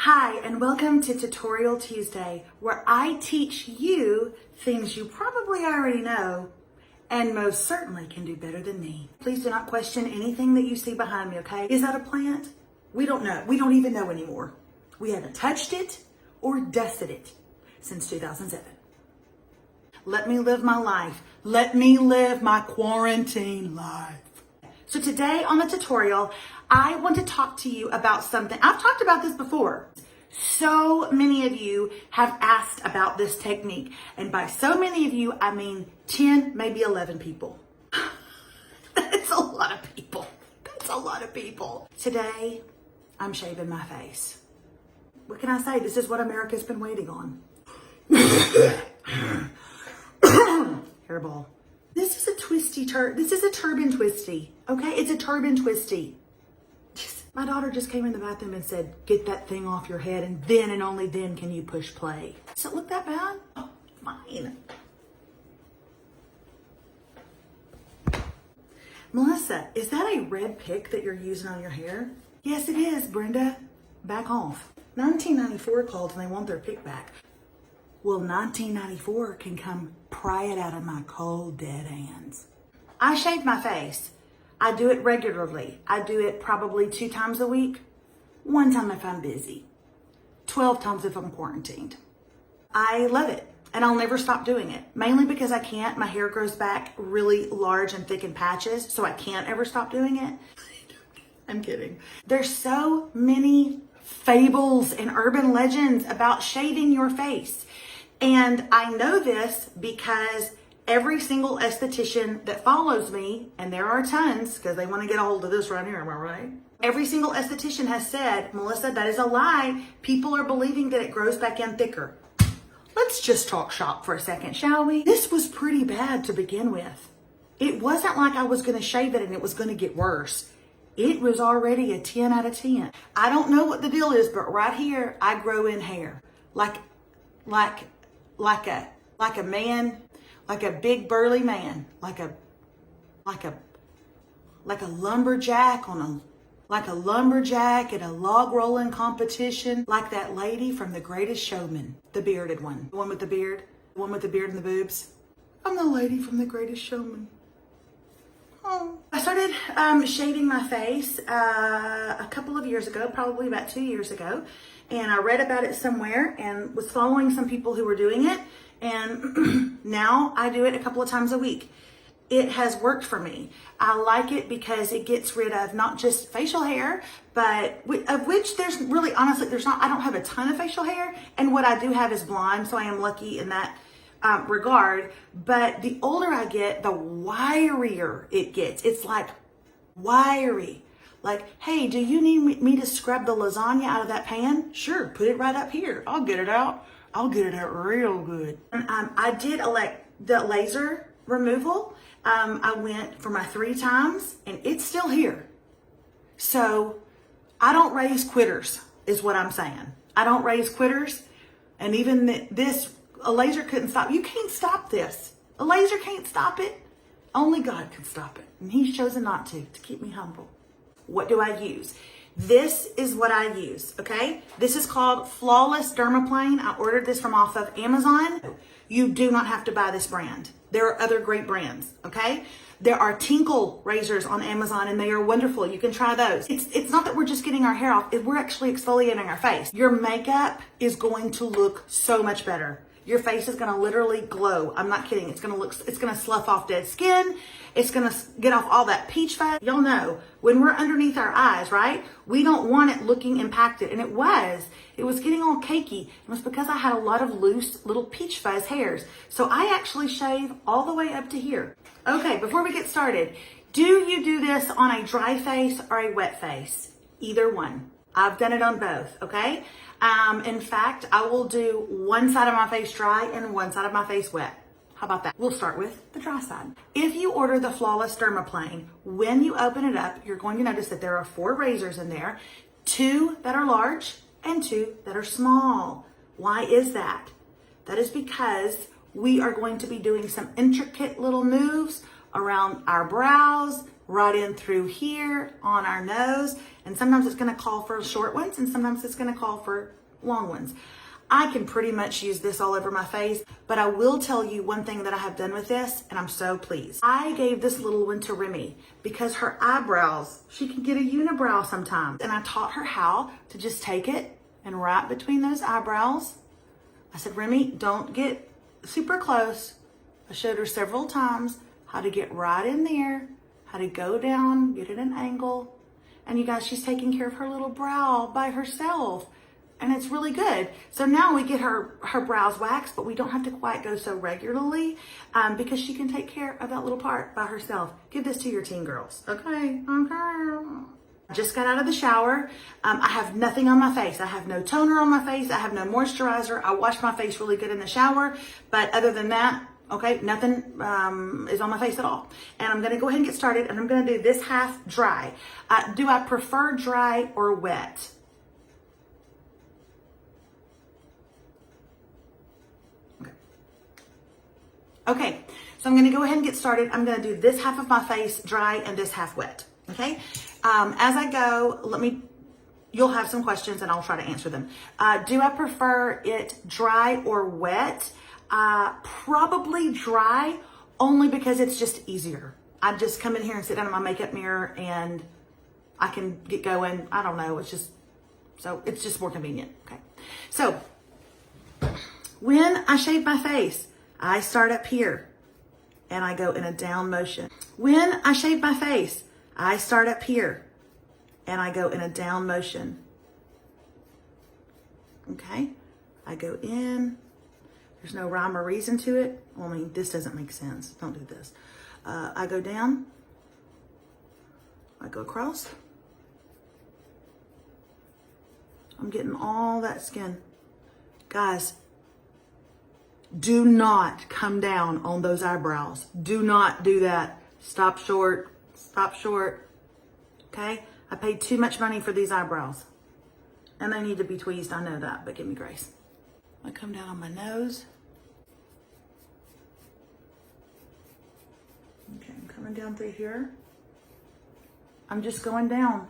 Hi, and welcome to Tutorial Tuesday, where I teach you things you probably already know and most certainly can do better than me. Please do not question anything that you see behind me, okay? Is that a plant? We don't know. We don't even know anymore. We haven't touched it or dusted it since 2007. Let me live my life. Let me live my quarantine life. So today on the tutorial, I want to talk to you about something. I've talked about this before. So many of you have asked about this technique. And by so many of you, I mean 10, maybe 11 people. That's a lot of people. That's a lot of people. Today, I'm shaving my face. What can I say? This is what America's been waiting on. Hairball. This is a this is a turban twisty, okay? It's a turban twisty. My daughter just came in the bathroom and said, get that thing off your head, and then and only then can you push play. Does it look that bad? Oh, fine. Melissa, is that a red pick that you're using on your hair? Yes, it is, Brenda. Back off. 1994 called and they want their pick back. Well, 1994 can come pry it out of my cold, dead hands. I shave my face. I do it regularly. I do it probably 2 times a week. 1 time if I'm busy. 12 times if I'm quarantined. I love it, and I'll never stop doing it. Mainly because I can't. My hair grows back really large and thick in patches, so I can't ever stop doing it. I'm kidding. There's so many fables and urban legends about shaving your face. And I know this because every single esthetician that follows me, and there are tons because they want to get a hold of this right here, am I right? Every single esthetician has said, Melissa, that is a lie. People are believing that it grows back in thicker. Let's just talk shop for a second, shall we? This was pretty bad to begin with. It wasn't like I was going to shave it and it was going to get worse. It was already a 10 out of 10. I don't know what the deal is, but right here, I grow in hair. Like a man, like a big burly man, like a lumberjack like a lumberjack at a log rolling competition, like that lady from The Greatest Showman, the bearded one, the one with the beard and the boobs. I'm the lady from The Greatest Showman. Oh. I started shaving my face a couple of years ago, probably about 2 years ago, and I read about it somewhere and was following some people who were doing it, and now I do it a couple of times a week. It has worked for me. I like it because it gets rid of not just facial hair, but of which there's really, honestly, I don't have a ton of facial hair, and what I do have is blonde, so I am lucky in that regard. But the older I get, the wirier it gets. It's like wiry. Like, hey, do you need me to scrub the lasagna out of that pan? Sure, put it right up here. I'll get it out. I'll get it out real good. And I did elect the laser removal. I went for my 3 times and it's still here. So I don't raise quitters is what I'm saying. I don't raise quitters. And even a laser couldn't stop. You can't stop this. A laser can't stop it. Only God can stop it. And he's chosen not to keep me humble. What do I use? This is what I use, okay? This is called Flawless Dermaplane. I ordered this from off of Amazon. You do not have to buy this brand. There are other great brands, okay? There are Tinkle razors on Amazon and they are wonderful. You can try those. It's not that we're just getting our hair off. We're actually exfoliating our face. Your makeup is going to look so much better. Your face is going to literally glow. I'm not kidding. It's going to slough off dead skin. It's going to get off all that peach fuzz. Y'all know when we're underneath our eyes, right? We don't want it looking impacted. And it was getting all cakey. It was because I had a lot of loose little peach fuzz hairs. So I actually shave all the way up to here. Okay, before we get started, do you do this on a dry face or a wet face? Either one. I've done it on both, okay? In fact, I will do one side of my face dry and one side of my face wet. How about that? We'll start with the dry side. If you order the Flawless Dermaplane, when you open it up, you're going to notice that there are 4 razors in there, 2 that are large and 2 that are small. Why is that? That is because we are going to be doing some intricate little moves around our brows, right in through here on our nose. And sometimes it's gonna call for short ones and sometimes it's gonna call for long ones. I can pretty much use this all over my face, but I will tell you one thing that I have done with this, and I'm so pleased. I gave this little one to Remy because her eyebrows, she can get a unibrow sometimes. And I taught her how to just take it and right between those eyebrows. I said, Remy, don't get super close. I showed her several times how to get right in there, how to go down, get at an angle. And you guys, she's taking care of her little brow by herself. And it's really good. So now we get her brows waxed, but we don't have to quite go so regularly because she can take care of that little part by herself. Give this to your teen girls. Okay. I just got out of the shower. I have nothing on my face. I have no toner on my face. I have no moisturizer. I wash my face really good in the shower. But other than that, okay, nothing is on my face at all. And I'm going to go ahead and get started. And I'm going to do this half dry. Do I prefer dry or wet? Okay, so I'm going to go ahead and get started. I'm going to do this half of my face dry and this half wet. Okay, as I go, you'll have some questions and I'll try to answer them. Do I prefer it dry or wet? Probably dry, only because it's just easier. I just come in here and sit down in my makeup mirror and I can get going. I don't know, it's just more convenient. Okay, so when I shave my face, I start up here and I go in a down motion. When I shave my face, I start up here and I go in a down motion. Okay, I go in. There's no rhyme or reason to it. Well, I mean, this doesn't make sense. Don't do this. I go down. I go across. I'm getting all that skin. Guys, do not come down on those eyebrows. Do not do that. Stop short. Stop short. Okay? I paid too much money for these eyebrows. And they need to be tweezed. I know that, but give me grace. I come down on my nose. Okay, I'm coming down through here. I'm just going down.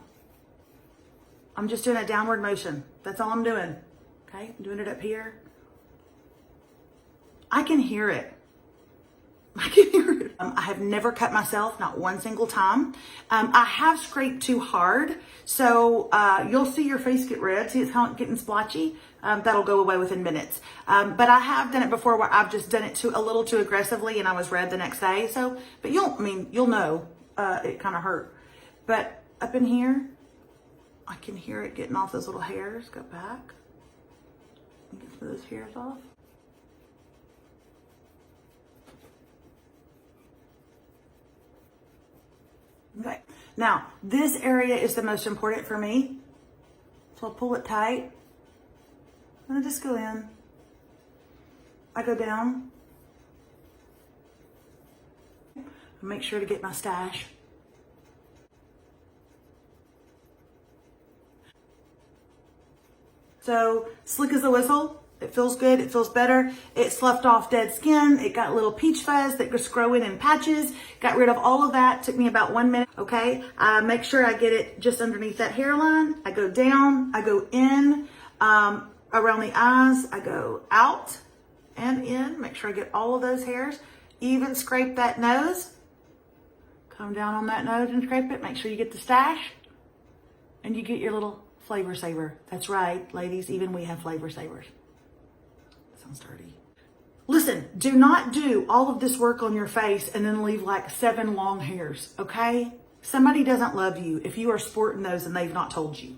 I'm just doing a downward motion. That's all I'm doing. Okay? I'm doing it up here. I can hear it. I can hear it. I have never cut myself, not one single time. I have scraped too hard, so you'll see your face get red. See, it's kind of getting splotchy. That'll go away within minutes. But I have done it before where I've just done it a little too aggressively, and I was red the next day. So, but you'll know it kind of hurt. But up in here, I can hear it getting off those little hairs. Go back. Get some of those hairs off. Okay, now this area is the most important for me. So I'll pull it tight. I'm gonna just go in. I go down. Make sure to get my stash. So slick as a whistle. It feels good. It feels better. It sloughed off dead skin. It got little peach fuzz that just grow in patches. Got rid of all of that. Took me about 1 minute. Okay. Make sure I get it just underneath that hairline. I go down. I go in around the eyes. I go out and in. Make sure I get all of those hairs. Even scrape that nose. Come down on that nose and scrape it. Make sure you get the stash. And you get your little flavor saver. That's right, ladies. Even we have flavor savers. Sounds dirty. Listen, do not do all of this work on your face and then leave like 7 long hairs, okay? Somebody doesn't love you if you are sporting those and they've not told you.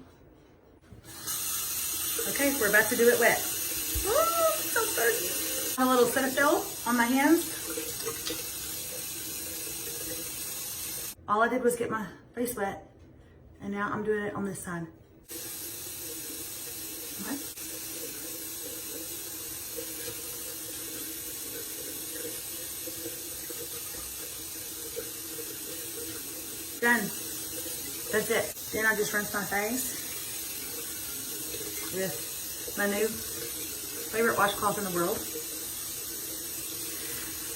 Okay, we're about to do it wet. Oh, so dirty. A little Cetaphil on my hands. All I did was get my face wet, and now I'm doing it on this side. Okay. Done. That's it. Then I just rinse my face with my new favorite washcloth in the world.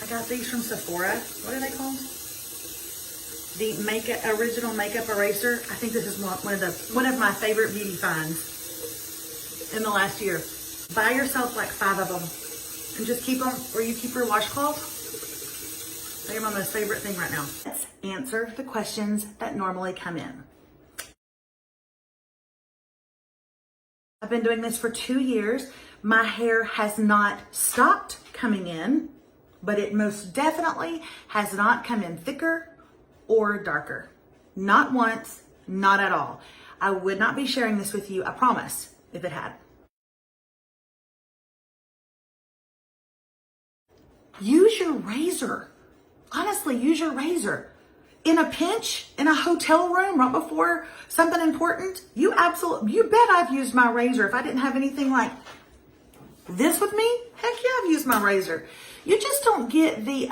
I got these from Sephora. What are they called? the original makeup eraser. I think this is one of my favorite beauty finds in the last year. Buy yourself like 5 of them and just keep them where you keep your washcloth. They're my most favorite thing right now. Let's answer the questions that normally come in. I've been doing this for 2 years. My hair has not stopped coming in, but it most definitely has not come in thicker or darker. Not once, not at all. I would not be sharing this with you, I promise, if it had. Use your razor. Honestly, use your razor. In a pinch, in a hotel room, right before something important, you bet I've used my razor. If I didn't have anything like this with me, heck yeah, I've used my razor. You just don't get the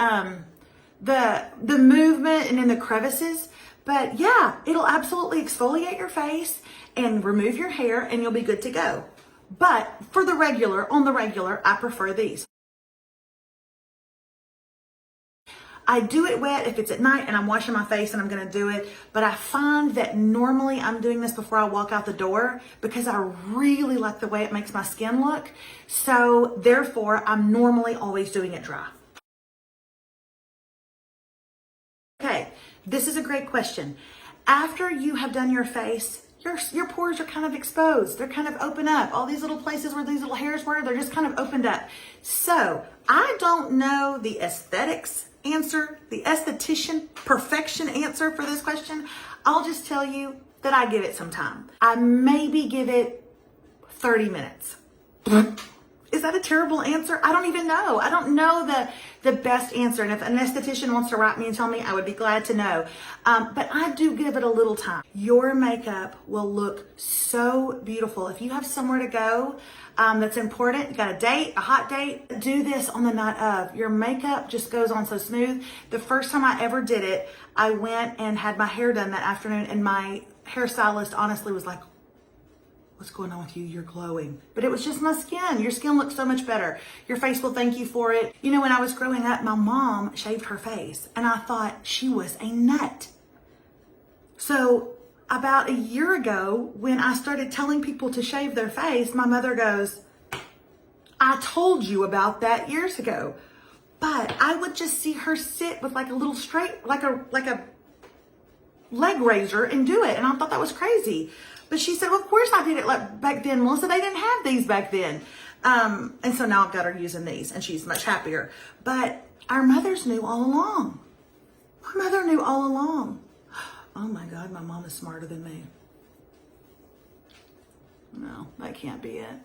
movement and in the crevices, but yeah, it'll absolutely exfoliate your face and remove your hair and you'll be good to go. But on the regular, I prefer these. I do it wet if it's at night and I'm washing my face and I'm gonna do it, but I find that normally I'm doing this before I walk out the door because I really like the way it makes my skin look. So therefore, I'm normally always doing it dry. Okay, this is a great question. After you have done your face, your pores are kind of exposed. They're kind of open up. All these little places where these little hairs were, they're just kind of opened up. So I don't know the aesthetics answer, the esthetician perfection answer for this question. I'll just tell you that I give it some time. I maybe give it 30 minutes. Is that a terrible answer? I don't even know. I don't know the best answer. And if an esthetician wants to write me and tell me, I would be glad to know. But I do give it a little time. Your makeup will look so beautiful. If you have somewhere to go that's important, you got a date, a hot date, do this on the night of. Your makeup just goes on so smooth. The first time I ever did it, I went and had my hair done that afternoon and my hairstylist honestly was like, what's going on with you? You're glowing. But it was just my skin. Your skin looks so much better. Your face will thank you for it. You know, when I was growing up, my mom shaved her face and I thought she was a nut. So about a year ago, when I started telling people to shave their face, my mother goes, I told you about that years ago. But I would just see her sit with like a little straight, like a leg razor and do it. And I thought that was crazy. But she said, well, of course I did it like back then, Melissa. They didn't have these back then. And so now I've got her using these and she's much happier. But our mothers knew all along. My mother knew all along. Oh my God, my mom is smarter than me. No, that can't be it.